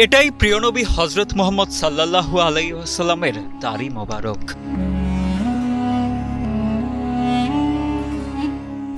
এটাই প্রিয় নবী হযরত মুহাম্মদ সাল্লাল্লাহু আলাইহি ওয়াসাল্লামের দাড়ি মোবারক।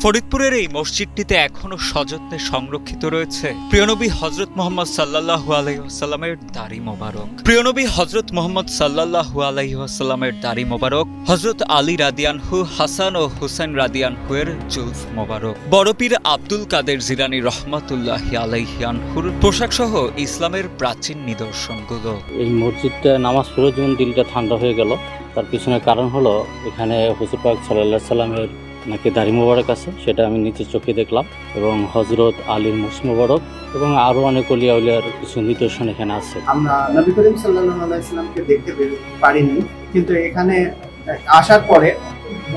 ফরিদপুরের এই মসজিদটিতে এখনো সযত্নে সংরক্ষিত রয়েছে প্রিয়নবী হযরত মুহাম্মদ সাল্লাল্লাহু আলাইহি ওয়াসাল্লামের দাড়ি মোবারক। প্রিয়নবী হযরত মুহাম্মদ সাল্লাল্লাহু আলাইহি ওয়াসাল্লামের দাড়ি মোবারক, হযরত আলী রাদিয়ানহু, হাসান ও হুসাইন রাদিয়ানহু এর জুলফ মোবারক, বড় পীর আব্দুল কাদের জিলানী রহমাতুল্লাহি আলাইহি আনহুর পোশাক সহ ইসলামের প্রাচীন নিদর্শনগুলো। এই মসজিদটা নামাজ পড়ে যখন দিলটা ঠান্ডা হয়ে গেল, তার পিছনে কারণ হলো এখানে হুজুর পাক সাল্লাল্লাহু আলাইহি সাল্লামের নাকি দাড়ি মোবারক আছে, সেটা আমি নিজে চোখে দেখলাম, এবং হযরত আলীর মুস মোবারক এবং আরো অনেক ওলিয়া উলিয়ার কিছু নিদর্শন এখানে আছে। আমরা নবী করিম সাল্লাল্লাহু আলাইহি সাল্লামকে দেখতে পারিনি, কিন্তু এখানে আসার পরে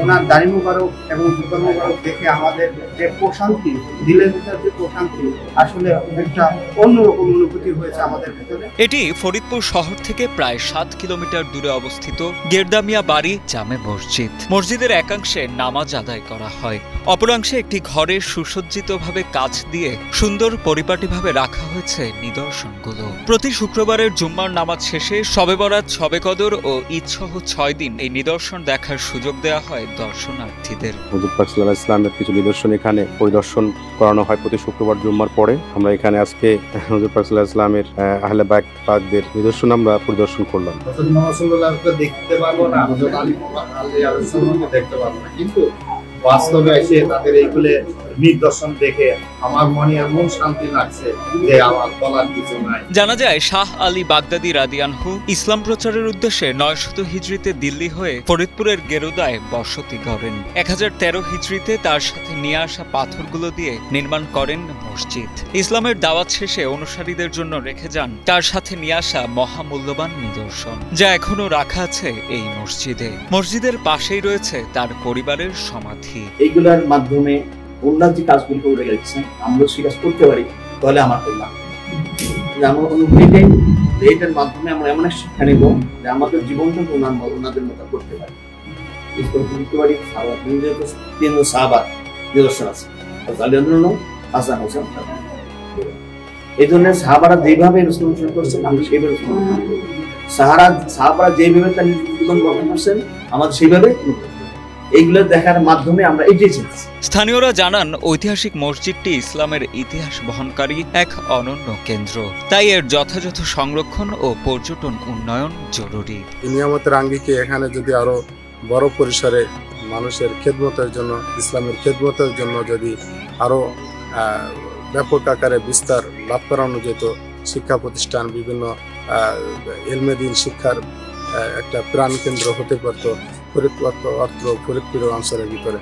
ওনার দাড়ি মোবারক এবং জুতা মোবারক দেখে আমাদের যে প্রশান্তি, দিলের ভিতরে যে প্রশান্তি, আসলে একটা অন্যরকম অনুভূতি হয়েছে আমাদের ভিতরে। এটি ফরিদপুর শহর থেকে প্রায় 7 কিলোমিটার দূরে অবস্থিত গেরদামিয়া বাড়ি জামে মসজিদ। মসজিদের একাংশে নামাজ আদায় করা হয়, অপরাংশে একটি ঘরে সুসজ্জিতভাবে কাচ দিয়ে সুন্দর পরিপাটিভাবে রাখা হয়েছে নিদর্শনগুলো। প্রতি শুক্রবারের জুম্মার নামাজ শেষে শবে বরাত, শবে কদর ও ঈদ সহ 6 দিন এই নিদর্শন দেখার সুযোগ দেওয়া হয় দর্শনার্থীদের। হুজুর পাক সাল্লাল্লাহু আলাইহি ওয়াসাল্লামের কিছু নিদর্শন এখানে পরিদর্শন করানো হয় প্রতি শুক্রবার জুম্মার পরে। আমরা এখানে আজকে হুজুর পাক সাল্লাল্লাহু আলাইহি ওয়াসাল্লামের আহলে বাইত পাকদের নিদর্শন আমরা পরিদর্শন করলাম। হযরত মুহাম্মদ সাল্লাল্লাহু আলাইহি ওয়াসাল্লামকে দেখতে পারবো না, হযরত আলী আলাইহিস সালামকে দেখতে পারবো না, কিন্তু বাস্তবে এসে তাদের এইগুলো নিদর্শন দেখে আমার মনে এমন শান্তি লাগছে যে আমার বলার কিছু নাই। জানা যায় শাহ আলী বাগদাদী রাদিয়ানহু ইসলাম প্রচারের উদ্দেশ্যে 900 হিজরিতে দিল্লি হয়ে ফরিদপুরের গেরুদায় বসতি গড়েন। 1013 হিজরিতে তার সাথে নিয়ে আসা পাথরগুলো দিয়ে নির্মাণ করেন মসজিদ। ইসলামের দাওয়াত শেষে অনুসারীদের জন্য রেখে যান তার সাথে নিয়ে আসা মহামূল্যবান নিদর্শন, যা এখনো রাখা আছে এই মসজিদে। মসজিদের পাশেই রয়েছে তার পরিবারের সমাধি। এইগুলোর মাধ্যমে ওনার যে কাজগুলো করে গেছেন, আমরা সেই কাজ করতে পারি, তাহলে আমার করলাম এটার মাধ্যমে আমরা এমন এক শিক্ষা নেব যে আমাদের জীবনটা ওনাদের মতো করতে পারি, করতে পারি। তিন সাহাবার নিদর্শন আছে, হাসান হোসেন। এই জন্য সাহাবারা যেভাবে অনুসরণ করছেন, আমরা সেইভাবে সাহাবারা যেভাবে তার জীবন গঠন করছেন, আমাদের সেইভাবে এইগুলো দেখার মাধ্যমে আমরা এগিয়ে চলছি। স্থানীয়রা জানান, ঐতিহাসিক মসজিদটি ইসলামের ইতিহাস বহনকারী এক অনন্য কেন্দ্র, তাই এর যথাযথ সংরক্ষণ ও পর্যটন উন্নয়ন জরুরি। নিয়ামতের আঙ্গিকে এখানে যদি আরো বড় পরিসরে মানুষের খেদমতের জন্য, ইসলামের খেদমতের জন্য যদি আরো ব্যাপক আকারে বিস্তার লাভ করানো যেত, শিক্ষা প্রতিষ্ঠান, বিভিন্ন ইলমে দ্বীন শিক্ষার একটা প্রাণকেন্দ্র হতে পারত ফরিদপুর অঞ্চলের ভিতরে।